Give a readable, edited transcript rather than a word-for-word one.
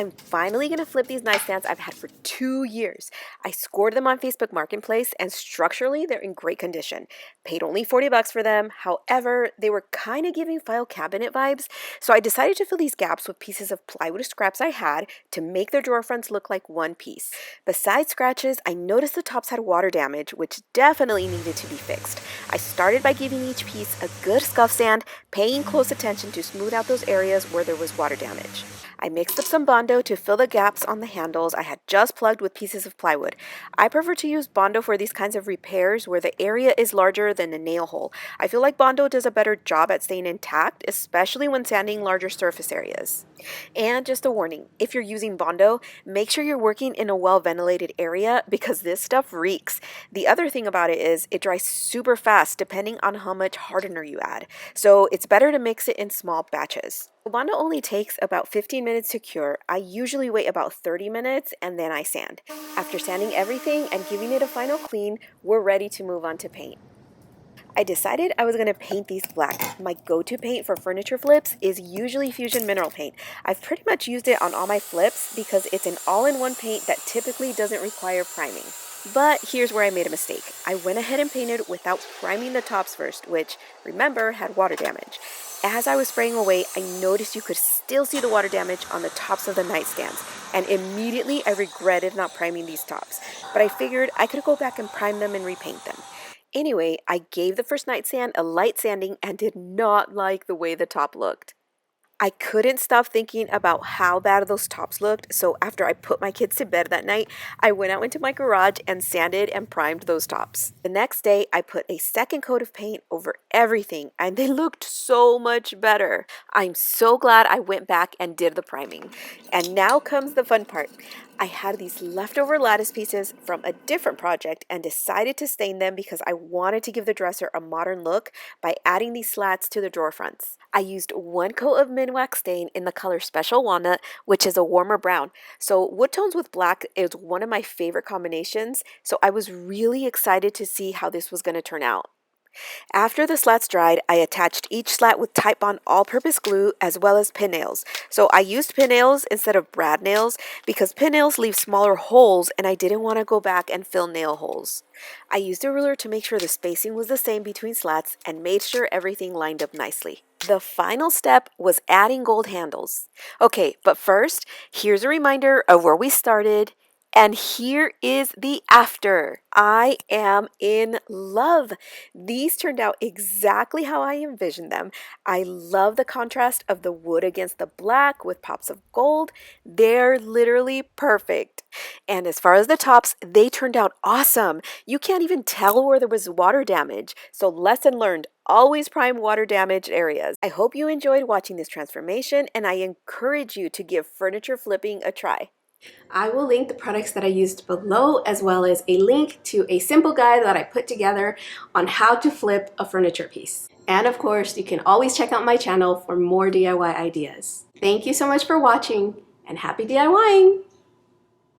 I'm finally going to flip these nightstands I've had for 2 years. I scored them on Facebook Marketplace and structurally they're in great condition. Paid only 40 bucks for them. However, they were kind of giving file cabinet vibes, so I decided to fill these gaps with pieces of plywood scraps I had to make their drawer fronts look like one piece. Besides scratches, I noticed the tops had water damage, which definitely needed to be fixed. I started by giving each piece a good scuff sand, paying close attention to smooth out those areas where there was water damage. I mixed up some Bondo to fill the gaps on the handles I had just plugged with pieces of plywood. I prefer to use Bondo for these kinds of repairs where the area is larger than a nail hole. I feel like Bondo does a better job at staying intact, especially when sanding larger surface areas. And just a warning, if you're using Bondo, make sure you're working in a well-ventilated area because this stuff reeks. The other thing about it is it dries super fast depending on how much hardener you add, so it's better to mix it in small batches. Bondo only takes about 15 minutes to cure. I usually wait about 30 minutes and then I sand. After sanding everything and giving it a final clean, we're ready to move on to paint. I decided I was going to paint these black. My go-to paint for furniture flips is usually Fusion Mineral Paint. I've pretty much used it on all my flips because it's an all-in-one paint that typically doesn't require priming. But here's where I made a mistake. I went ahead and painted without priming the tops first, which, remember, had water damage. As I was spraying away, I noticed you could still see the water damage on the tops of the nightstands, and immediately I regretted not priming these tops. But I figured I could go back and prime them and repaint them. Anyway, I gave the first nightstand a light sanding and did not like the way the top looked. I couldn't stop thinking about how bad those tops looked, so after I put my kids to bed that night, I went out into my garage and sanded and primed those tops. The next day, I put a second coat of paint over everything, and they looked so much better. I'm so glad I went back and did the priming. And now comes the fun part. I had these leftover lattice pieces from a different project and decided to stain them because I wanted to give the dresser a modern look by adding these slats to the drawer fronts. I used 1 coat of Minwax stain in the color Special Walnut, which is a warmer brown. So wood tones with black is one of my favorite combinations, so I was really excited to see how this was going to turn out. After the slats dried, I attached each slat with Titebond all-purpose glue as well as pin nails. So I used pin nails instead of brad nails because pin nails leave smaller holes and I didn't want to go back and fill nail holes. I used a ruler to make sure the spacing was the same between slats and made sure everything lined up nicely. The final step was adding gold handles. Okay, but first, here's a reminder of where we started. And here is the after. I am in love. These turned out exactly how I envisioned them. I love the contrast of the wood against the black with pops of gold. They're literally perfect. And as far as the tops, they turned out awesome. You can't even tell where there was water damage. So lesson learned. Always prime water damaged areas. I hope you enjoyed watching this transformation and I encourage you to give furniture flipping a try. I will link the products that I used below as well as a link to a simple guide that I put together on how to flip a furniture piece. And of course, you can always check out my channel for more DIY ideas. Thank you so much for watching and happy DIYing!